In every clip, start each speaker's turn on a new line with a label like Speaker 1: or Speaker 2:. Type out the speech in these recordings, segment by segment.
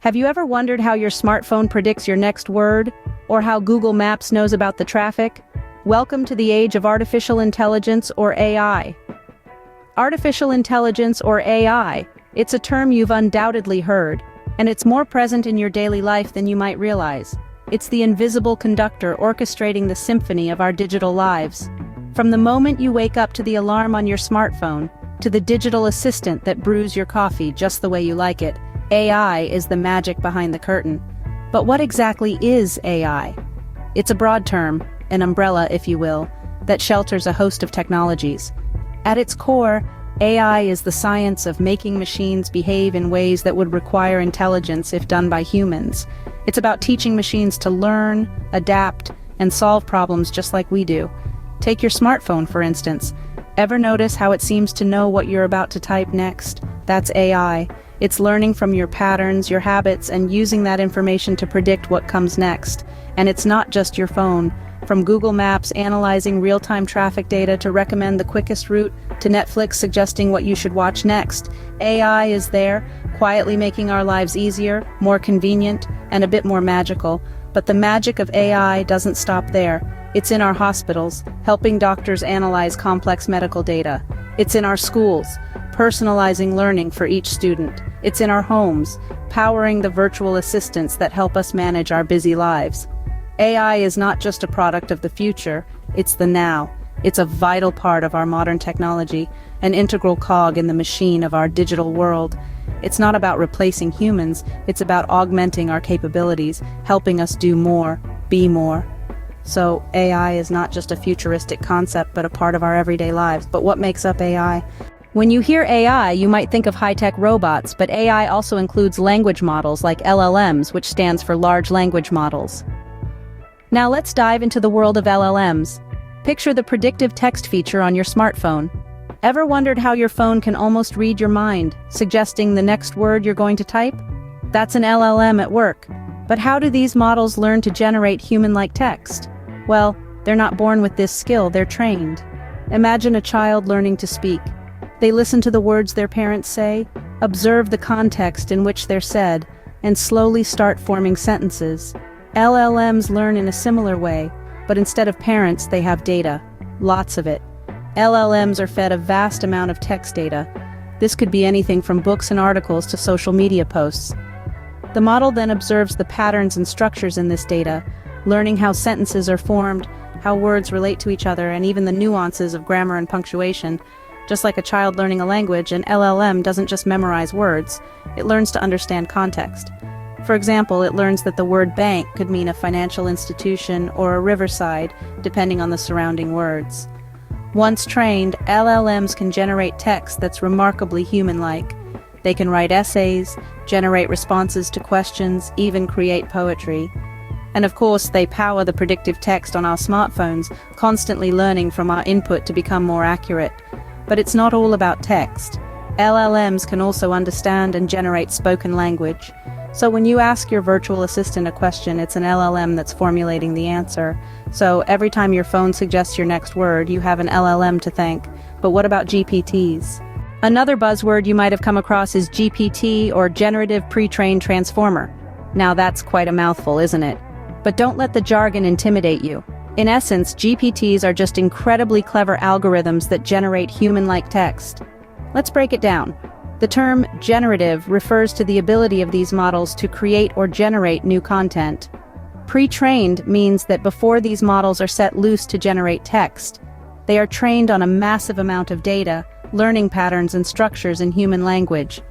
Speaker 1: Have you ever wondered how your smartphone predicts your next word, or how Google Maps knows about the traffic? Welcome to the age of artificial intelligence, or AI. Artificial intelligence, or AI, it's a term you've undoubtedly heard, and it's more present in your daily life than you might realize. It's the invisible conductor orchestrating the symphony of our digital lives. From the moment you wake up to the alarm on your smartphone, to the digital assistant that brews your coffee just the way you like it, AI is the magic behind the curtain. But what exactly is AI? It's a broad term, an umbrella, if you will, that shelters a host of technologies. At its core, AI is the science of making machines behave in ways that would require intelligence if done by humans. It's about teaching machines to learn, adapt, and solve problems just like we do. Take your smartphone, for instance. Ever notice how it seems to know what you're about to type next? That's AI. It's learning from your patterns, your habits, and using that information to predict what comes next. And it's not just your phone. From Google Maps analyzing real-time traffic data to recommend the quickest route, to Netflix suggesting what you should watch next, AI is there, quietly making our lives easier, more convenient, and a bit more magical. But the magic of AI doesn't stop there. It's in our hospitals, helping doctors analyze complex medical data. It's in our schools, personalizing learning for each student. It's in our homes, powering the virtual assistants that help us manage our busy lives. AI is not just a product of the future, it's the now. It's a vital part of our modern technology, an integral cog in the machine of our digital world. It's not about replacing humans, it's about augmenting our capabilities, helping us do more, be more. So AI is not just a futuristic concept, but a part of our everyday lives. But what makes up AI? When you hear AI, you might think of high-tech robots, but AI also includes language models like LLMs, which stands for Large Language Models. Now let's dive into the world of LLMs. Picture the predictive text feature on your smartphone. Ever wondered how your phone can almost read your mind, suggesting the next word you're going to type? That's an LLM at work. But how do these models learn to generate human-like text? Well, they're not born with this skill, they're trained. Imagine a child learning to speak. They listen to the words their parents say, observe the context in which they're said, and slowly start forming sentences. LLMs learn in a similar way, but instead of parents, they have data. Lots of it. LLMs are fed a vast amount of text data. This could be anything from books and articles to social media posts. The model then observes the patterns and structures in this data, learning how sentences are formed, how words relate to each other, and even the nuances of grammar and punctuation. Just like a child learning a language, an LLM doesn't just memorize words, it learns to understand context. For example, it learns that the word bank could mean a financial institution or a riverside, depending on the surrounding words. Once trained, LLMs can generate text that's remarkably human-like. They can write essays, generate responses to questions, even create poetry. And of course, they power the predictive text on our smartphones, constantly learning from our input to become more accurate. But it's not all about text. LLMs can also understand and generate spoken language. So when you ask your virtual assistant a question, it's an LLM that's formulating the answer. So every time your phone suggests your next word, you have an LLM to thank. But what about GPTs? Another buzzword you might have come across is GPT, or Generative Pre-trained Transformer. Now that's quite a mouthful, isn't it? But don't let the jargon intimidate you. In essence, GPTs are just incredibly clever algorithms that generate human-like text. Let's break it down. The term generative refers to the ability of these models to create or generate new content. Pre-trained means that before these models are set loose to generate text, they are trained on a massive amount of data, learning patterns and structures in human language.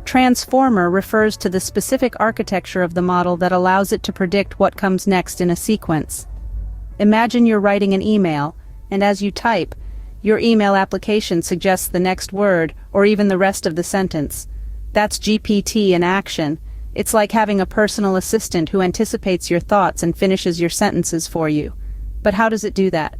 Speaker 1: Transformer refers to the specific architecture of the model that allows it to predict what comes next in a sequence. Imagine you're writing an email, and as you type, your email application suggests the next word or even the rest of the sentence. That's GPT in action. It's like having a personal assistant who anticipates your thoughts and finishes your sentences for you. But how does it do that?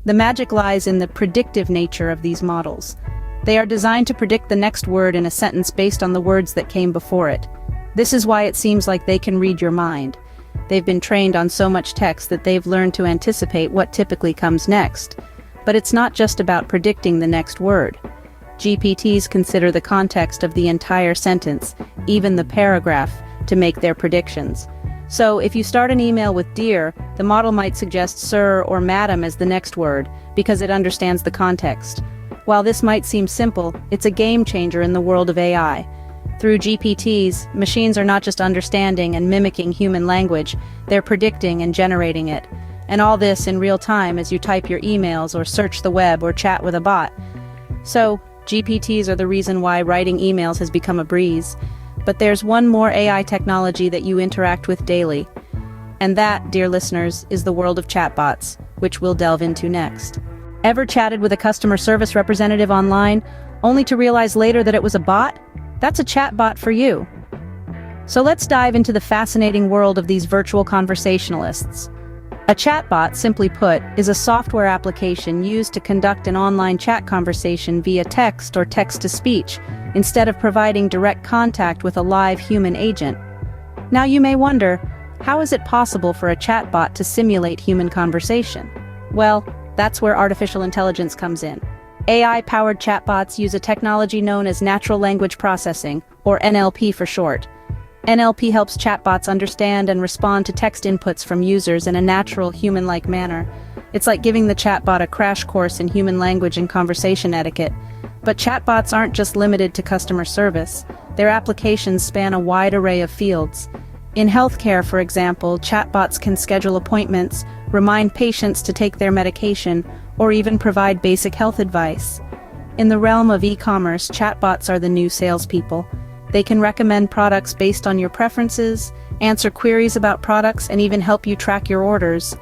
Speaker 1: The magic lies in the predictive nature of these models. They are designed to predict the next word in a sentence based on the words that came before it. This is why it seems like they can read your mind. They've been trained on so much text that they've learned to anticipate what typically comes next. But it's not just about predicting the next word. GPTs consider the context of the entire sentence, even the paragraph, to make their predictions. So, if you start an email with "Dear," the model might suggest "Sir" or "Madam" as the next word, because it understands the context. While this might seem simple, it's a game changer in the world of AI. Through GPTs, machines are not just understanding and mimicking human language, they're predicting and generating it. And all this in real time as you type your emails or search the web or chat with a bot. So, GPTs are the reason why writing emails has become a breeze. But there's one more AI technology that you interact with daily. And that, dear listeners, is the world of chatbots, which we'll delve into next. Ever chatted with a customer service representative online, only to realize later that it was a bot? That's a chatbot for you. So let's dive into the fascinating world of these virtual conversationalists. A chatbot, simply put, is a software application used to conduct an online chat conversation via text or text-to-speech, instead of providing direct contact with a live human agent. Now you may wonder, how is it possible for a chatbot to simulate human conversation? Well, that's where artificial intelligence comes in. AI-powered chatbots use a technology known as natural language processing, or NLP for short. NLP helps chatbots understand and respond to text inputs from users in a natural, human-like manner. It's like giving the chatbot a crash course in human language and conversation etiquette. But chatbots aren't just limited to customer service. Their applications span a wide array of fields. In healthcare, for example, chatbots can schedule appointments, remind patients to take their medication, or even provide basic health advice. In the realm of e-commerce, chatbots are the new salespeople. They can recommend products based on your preferences, answer queries about products, and even help you track your orders.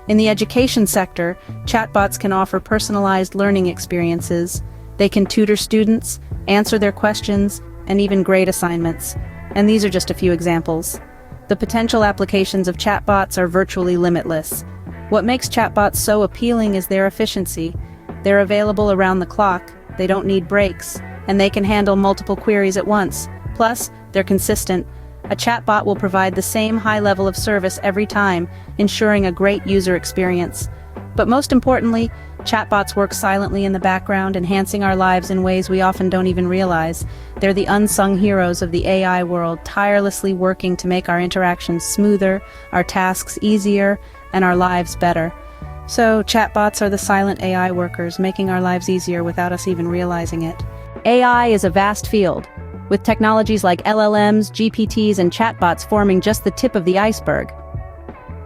Speaker 1: In the education sector, chatbots can offer personalized learning experiences. They can tutor students, answer their questions, and even grade assignments. And these are just a few examples. The potential applications of chatbots are virtually limitless. What makes chatbots so appealing is their efficiency. They're available around the clock, they don't need breaks, and they can handle multiple queries at once. Plus, they're consistent. A chatbot will provide the same high level of service every time, ensuring a great user experience. But most importantly, chatbots work silently in the background, enhancing our lives in ways we often don't even realize. They're the unsung heroes of the AI world, tirelessly working to make our interactions smoother, our tasks easier, and our lives better. So, chatbots are the silent AI workers, making our lives easier without us even realizing it. AI is a vast field, with technologies like LLMs, GPTs, and chatbots forming just the tip of the iceberg.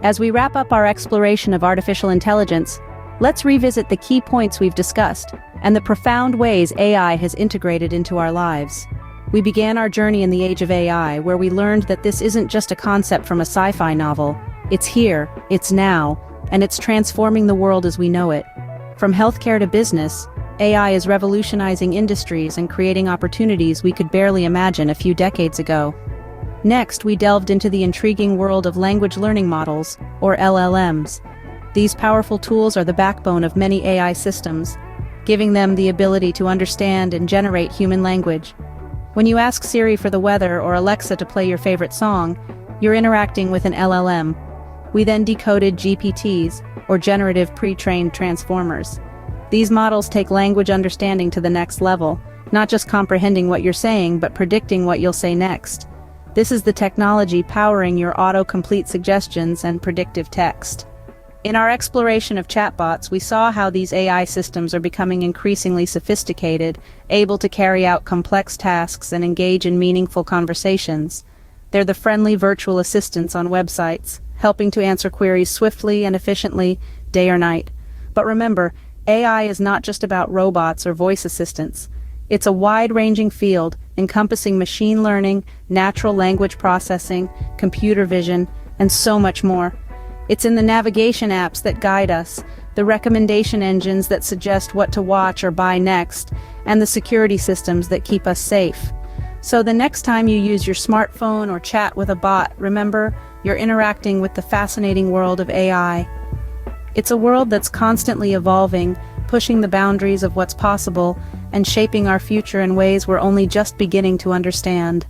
Speaker 1: As we wrap up our exploration of artificial intelligence, let's revisit the key points we've discussed and the profound ways AI has integrated into our lives. We began our journey in the age of AI, where we learned that this isn't just a concept from a sci-fi novel. It's here, it's now, and it's transforming the world as we know it. From healthcare to business, AI is revolutionizing industries and creating opportunities we could barely imagine a few decades ago. Next, we delved into the intriguing world of language learning models, or LLMs. These powerful tools are the backbone of many AI systems, giving them the ability to understand and generate human language. When you ask Siri for the weather or Alexa to play your favorite song, you're interacting with an LLM. We then decoded GPTs, or generative pre-trained transformers. These models take language understanding to the next level, not just comprehending what you're saying, but predicting what you'll say next. This is the technology powering your autocomplete suggestions and predictive text. In our exploration of chatbots, we saw how these AI systems are becoming increasingly sophisticated, able to carry out complex tasks and engage in meaningful conversations. They're the friendly virtual assistants on websites, helping to answer queries swiftly and efficiently, day or night. But remember, AI is not just about robots or voice assistants. It's a wide-ranging field encompassing machine learning, natural language processing, computer vision, and so much more. It's in the navigation apps that guide us, the recommendation engines that suggest what to watch or buy next, and the security systems that keep us safe. So the next time you use your smartphone or chat with a bot, remember, you're interacting with the fascinating world of AI. It's a world that's constantly evolving, pushing the boundaries of what's possible, and shaping our future in ways we're only just beginning to understand.